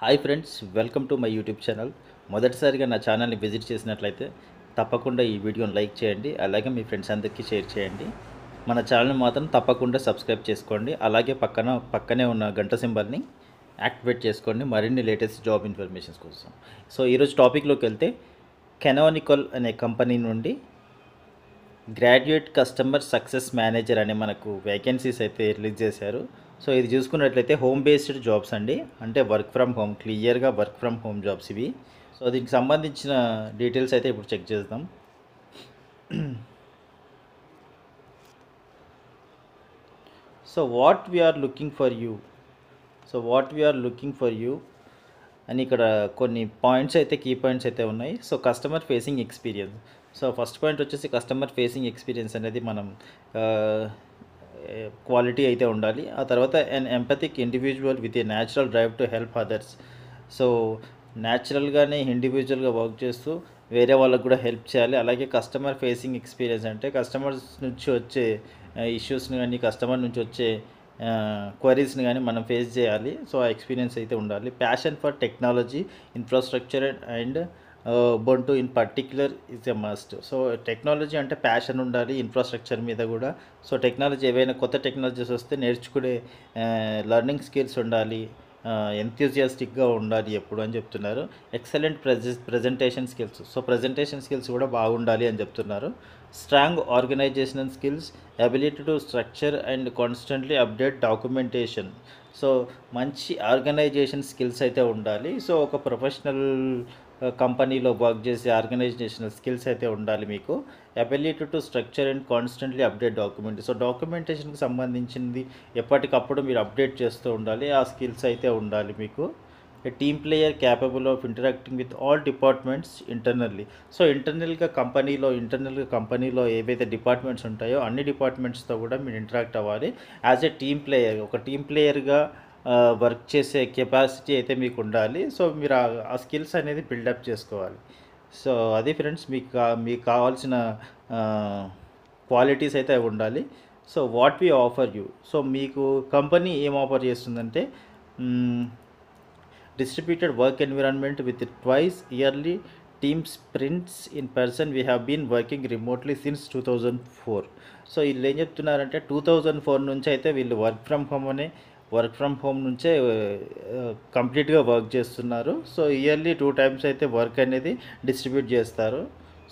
Hi friends, welcome to my YouTube channel. మొదటిసారిగా నా ఛానల్ని విజిట్ చేసినట్లయితే తప్పకుండా ఈ వీడియోని లైక్ చేయండి. అలాగే మీ ఫ్రెండ్స్ అందరికీ షేర్ చేయండి. మన ఛానల్ మాత్రం తప్పకుండా సబ్స్క్రైబ్ చేసుకోండి. అలాగే పక్కనే ఉన్న గంట సింబల్ని యాక్టివేట్ చేసుకోండి మరిన్ని లేటెస్ట్ జాబ్ ఇన్ఫర్మేషన్స్ కోసం. సో ఈరోజు టాపిక్లోకి వెళ్తే, కెనానికల్ అనే కంపెనీ నుండి గ్రాడ్యుయేట్ కస్టమర్ సక్సెస్ మేనేజర్ అనే మనకు వేకెన్సీస్ అయితే రిలీజ్ చేశారు. సో ఇది చూసుకున్నట్లయితే హోమ్ బేస్డ్ జాబ్స్ అండి, అంటే వర్క్ ఫ్రమ్ హోమ్, క్లియర్గా వర్క్ ఫ్రమ్ హోమ్ జాబ్స్ ఇవి. సో దీనికి సంబంధించిన డీటెయిల్స్ అయితే ఇప్పుడు చెక్ చేద్దాం. So what we are looking for you అని ఇక్కడ కొన్ని పాయింట్స్ అయితే, కీ పాయింట్స్ అయితే ఉన్నాయి. So customer facing experience. So first point వచ్చేసి కస్టమర్ ఫేసింగ్ ఎక్స్పీరియన్స్ అనేది మనం క్వాలిటీ అయితే ఉండాలి. ఆ తర్వాత an empathic individual with a natural drive to help others. So న్యాచురల్గానే ఇండివిజువల్గా వర్క్ చేస్తూ వేరే వాళ్ళకు కూడా హెల్ప్ చేయాలి. అలాగే కస్టమర్ ఫేసింగ్ ఎక్స్పీరియన్స్ అంటే కస్టమర్స్ నుంచి వచ్చే ఇష్యూస్ని కానీ, కస్టమర్ నుంచి వచ్చే క్వరీస్ని కానీ మనం ఫేస్ చేయాలి. సో ఆ ఎక్స్పీరియన్స్ అయితే ఉండాలి. Passion for technology, infrastructure and Ubuntu in particular is a must. So technology అంటే ప్యాషన్ ఉండాలి, ఇన్ఫ్రాస్ట్రక్చర్ మీద కూడా. సో టెక్నాలజీ ఏవైనా కొత్త టెక్నాలజీస్ వస్తే నేర్చుకునే లెర్నింగ్ స్కిల్స్ ఉండాలి, ఎంథ్యూజియాస్టిక్గా ఉండాలి ఎప్పుడు అని చెప్తున్నారు. Excellent presentation skills. So presentation skills కూడా బాగుండాలి అని చెప్తున్నారు. Strong organisational skills, ability to structure and constantly update documentation. So మంచి ఆర్గనైజేషన్ స్కిల్స్ అయితే ఉండాలి. సో ఒక ప్రొఫెషనల్ కంపెనీలో వర్క్ చేసే ఆర్గనైజేషనల్ స్కిల్స్ అయితే ఉండాలి మీకు. Ability to structure and constantly update document. So డాక్యుమెంటేషన్కి సంబంధించింది ఎప్పటికప్పుడు మీరు అప్డేట్ చేస్తూ ఉండాలి. ఆ స్కిల్స్ అయితే ఉండాలి మీకు. A team player capable of interacting with all departments internally. So ఇంటర్నల్గా కంపెనీలో ఏవైతే డిపార్ట్మెంట్స్ ఉంటాయో అన్ని డిపార్ట్మెంట్స్తో కూడా మీరు ఇంటరాక్ట్ అవ్వాలి. యాజ్ ఏ టీమ్ ప్లేయర్, ఒక టీమ్ ప్లేయర్గా వర్క్ చేసే కెపాసిటీ అయితే మీకు ఉండాలి. సో మీరు ఆ స్కిల్స్ అనేది బిల్డప్ చేసుకోవాలి. సో అది ఫ్రెండ్స్, మీకు కావాల్సిన క్వాలిటీస్ అయితే ఉండాలి. So what we offer you. So మీకు కంపెనీ ఏం ఆఫర్ చేస్తుందంటే, distributed work environment with twice yearly team sprints in person. We have been working remotely since 2004. So వీళ్ళు ఏం చెప్తున్నారంటే 2004 నుంచి అయితే వీళ్ళు వర్క్ ఫ్రమ్ హోమ్ నుంచే కంప్లీట్గా వర్క్ చేస్తున్నారు. సో ఇయర్లీ 2 times అయితే వర్క్ అనేది డిస్ట్రిబ్యూట్ చేస్తారు.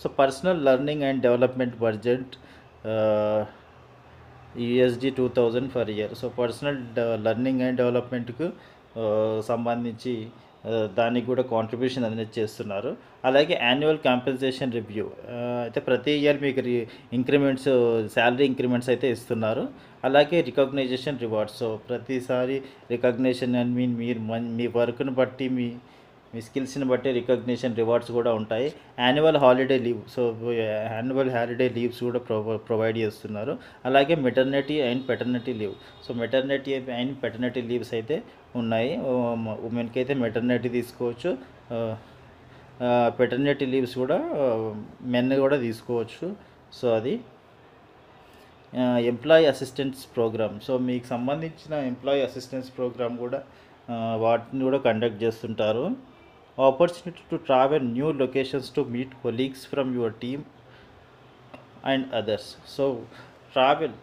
So personal learning and development budget $2000 for year. So personal learning and డెవలప్మెంట్కు సంబంధించి దానికి కూడా కాంట్రిబ్యూషన్ అనేది చేస్తున్నారు. అలాగే యాన్యువల్ కాంపెన్సేషన్ రివ్యూ అయితే ప్రతి ఇయర్ మీకు శాలరీ ఇంక్రిమెంట్స్ అయితే ఇస్తున్నారు. అలాగే రికగ్నైజేషన్ రివార్డ్స్. సో ప్రతిసారి రికగ్నిషన్ అండ్ మీరు మీ వర్క్ను బట్టి, మీ స్కిల్స్ని బట్టి రికగ్నిషన్ రివార్డ్స్ కూడా ఉంటాయి. యాన్యువల్ హాలిడే లీవ్స్ కూడా ప్రొవైడ్ చేస్తున్నారు. అలాగే maternity and paternity leave. So maternity and paternity leaves అయితే ఉన్నాయి. ఉమెన్కి అయితే మెటర్నిటీ తీసుకోవచ్చు, పెటర్నిటీ లీవ్స్ కూడా మెన్ కూడా తీసుకోవచ్చు. సో అది ఎంప్లాయీ అసిస్టెన్స్ ప్రోగ్రామ్. సో మీకు సంబంధించిన ఎంప్లాయీ అసిస్టెన్స్ ప్రోగ్రామ్ కూడా వాటిని కూడా కండక్ట్ చేస్తుంటారు. Opportunity to travel new locations to meet colleagues from your team and others. So travel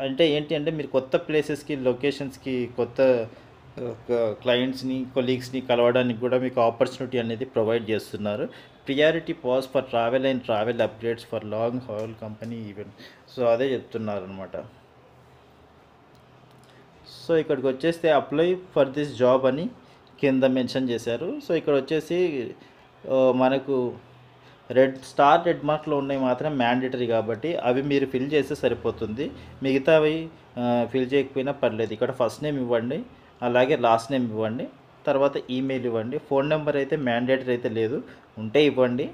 అంటే ఏంటి అంటే, మీరు కొత్త ప్లేసెస్కి, లొకేషన్స్కి, కొత్త క్లయింట్స్ని, కొలీగ్స్ని కలవడానికి కూడా మీకు ఆపర్చునిటీ అనేది ప్రొవైడ్ చేస్తున్నారు. Priority pass for travel and travel updates for long hall company event. So అదే చెప్తున్నారు అనమాట. సో ఇక్కడికి వచ్చేస్తే అప్లై ఫర్ దిస్ జాబ్ అని కింద మెన్షన్ చేశారు. సో ఇక్కడ వచ్చేసి మనకు రెడ్ మార్క్లో ఉన్నాయి మాత్రం మ్యాండేటరీ, కాబట్టి అవి మీరు ఫిల్ చేస్తే సరిపోతుంది. మిగతావి ఫిల్ చేయకపోయినా పర్లేదు. ఇక్కడ ఫస్ట్ నేమ్ ఇవ్వండి, అలాగే లాస్ట్ నేమ్ ఇవ్వండి, తర్వాత ఈమెయిల్ ఇవ్వండి. ఫోన్ నెంబర్ అయితే మ్యాండేటరీ అయితే లేదు, ఉంటే ఇవ్వండి,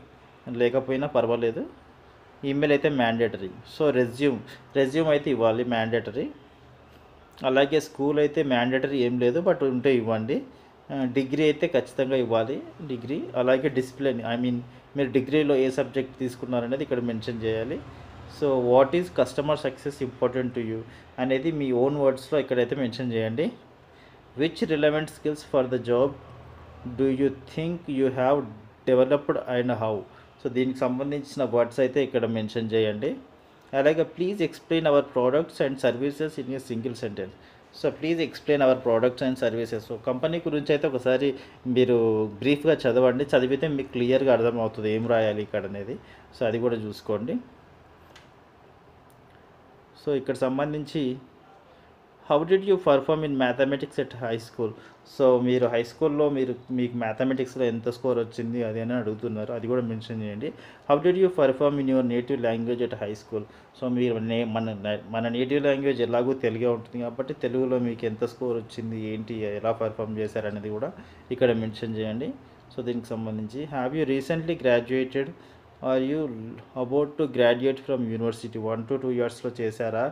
లేకపోయినా పర్వాలేదు. ఈమెయిల్ అయితే మ్యాండేటరీ. సో రెజ్యూమ్ అయితే ఇవ్వాలి, మ్యాండేటరీ. అలాగే స్కూల్ అయితే మ్యాండేటరీ ఏం లేదు, బట్ ఉంటే ఇవ్వండి. డిగ్రీ అయితే ఖచ్చితంగా ఇవ్వాలి, డిగ్రీ. అలాగే డిసిప్లిన్, మీరు డిగ్రీలో ఏ సబ్జెక్ట్ తీసుకున్నారనేది ఇక్కడ మెన్షన్ చేయాలి. So what is customer success important to you అనేది మీ ఓన్ వర్డ్స్లో ఇక్కడైతే మెన్షన్ చేయండి. Which relevant skills for the job do you think you have developed and how? So దీనికి సంబంధించిన వర్డ్స్ అయితే ఇక్కడ మెన్షన్ చేయండి. అలాగే please explain our products and services in a single sentence. So please explain our products and services. So company గురించి అయితే ఒకసారి మీరు బ్రీఫ్గా చదవండి, చదివితే మీకు క్లియర్గా అర్థమవుతుంది ఏం రాయాలి ఇక్కడ అనేది. సో అది కూడా చూసుకోండి. సో ఇక్కడ సంబంధించి how did you perform in mathematics at high school? So మీరు హై స్కూల్లో మీకు మ్యాథమెటిక్స్లో ఎంత స్కోర్ వచ్చింది అది అని అడుగుతున్నారు, అది కూడా మెన్షన్ చేయండి. How did you perform in your native language at high school? So మీరు మన నేటివ్ లాంగ్వేజ్ ఎలాగో తెలుగే ఉంటుంది కాబట్టి తెలుగులో మీకు ఎంత స్కోర్ వచ్చింది, ఏంటి, ఎలా పర్ఫామ్ చేశారనేది కూడా ఇక్కడ మెన్షన్ చేయండి. సో దీనికి సంబంధించి have you recently graduated or you about to graduate from university? 1 to 2 ఇయర్స్లో చేశారా,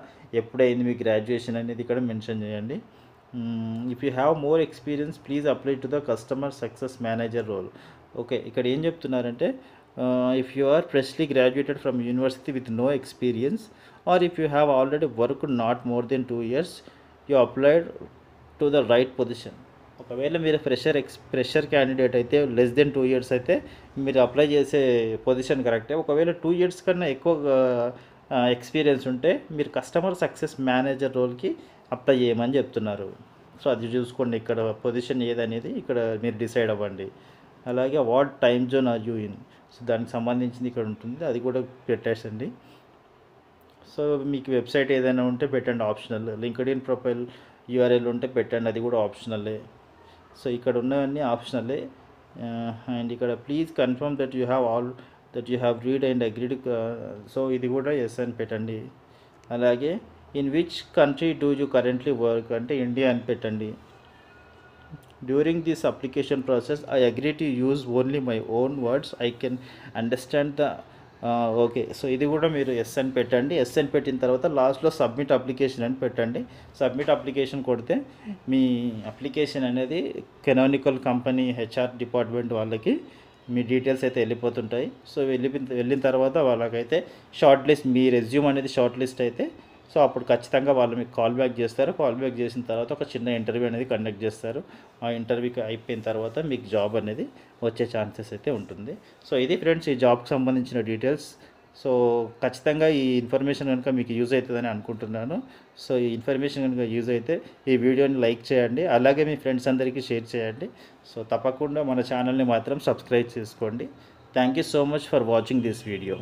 ఎప్పుడైంది మీ గ్రాడ్యుయేషన్ అనేది ఇక్కడ మెన్షన్ చేయండి. If you have more experience please apply to the customer success manager role. Okay, ఇక్కడ ఏం చెప్తున్నారంటే if you are freshly graduated from university with no experience or if you have already work not more than 2 years you applied to the right position. ఒకవేళ మీరు fresher candidate అయితే less than 2 years అయితే మీరు apply చేసే position కరెక్టే. ఒకవేళ 2 years కన్నా ఎక్కువ ఎక్స్పీరియన్స్ ఉంటే మీరు కస్టమర్ సక్సెస్ మేనేజర్ రోల్కి అప్లై చేయమని చెప్తున్నారు. సో అది చూసుకోండి, ఇక్కడ పొజిషన్ ఏదనేది ఇక్కడ మీరు డిసైడ్ అవ్వండి. అలాగే what time zone are you in? So దానికి సంబంధించింది ఇక్కడ ఉంటుంది, అది కూడా పెట్టేసండి. సో మీకు వెబ్సైట్ ఏదైనా ఉంటే పెట్టండి, ఆప్షనల్. లింక్డ్ఇన్ ప్రొఫైల్ యూఆర్ఎల్ ఉంటే పెట్టండి, అది కూడా ఆప్షనలే. సో ఇక్కడ ఉన్నవన్నీ ఆప్షనలే. అండ్ ఇక్కడ please confirm that you have read and agreed. So ఇది కూడా ఎస్ అని పెట్టండి. అలాగే in which country do you currently work అంటే ఇండియా అని పెట్టండి. During this application process I agree to use only my own words, I can understand the. Okay, so ఇది కూడా మీరు ఎస్ అని పెట్టండి. ఎస్ అని పెట్టిన తర్వాత లాస్ట్లో సబ్మిట్ అప్లికేషన్ అని పెట్టండి. సబ్మిట్ అప్లికేషన్ కొడితే మీ అప్లికేషన్ అనేది కెనానికల్ కంపెనీ హెచ్ఆర్ డిపార్ట్మెంట్ వాళ్ళకి మీ డీటెయిల్స్ అయితే వెళ్ళిపోతుంటాయి. సో వెళ్ళిన తర్వాత వాళ్ళకైతే షార్ట్ లిస్ట్, మీ రెజ్యూమ్ అనేది షార్ట్ లిస్ట్ అయితే సో అప్పుడు ఖచ్చితంగా వాళ్ళు మీకు కాల్ బ్యాక్ చేస్తారు. కాల్ బ్యాక్ చేసిన తర్వాత ఒక చిన్న ఇంటర్వ్యూ అనేది కండక్ట్ చేస్తారు. ఆ ఇంటర్వ్యూకి అయిపోయిన తర్వాత మీకు జాబ్ అనేది వచ్చే ఛాన్సెస్ అయితే ఉంటుంది. సో ఇది ఫ్రెండ్స్ ఈ జాబ్కి సంబంధించిన డీటెయిల్స్. సో ఖచ్చితంగా ఈ ఇన్ఫర్మేషన్ కనుక మీకు యూజ్ అవుతుందని అనుకుంటున్నాను. సో ఈ ఇన్ఫర్మేషన్ కనుక యూజ్ అయితే ఈ వీడియోని లైక్ చేయండి, అలాగే మీ ఫ్రెండ్స్ అందరికీ షేర్ చేయండి. సో తప్పకుండా మన ఛానల్ని మాత్రం సబ్స్క్రైబ్ చేసుకోండి. Thank you so much for watching this video.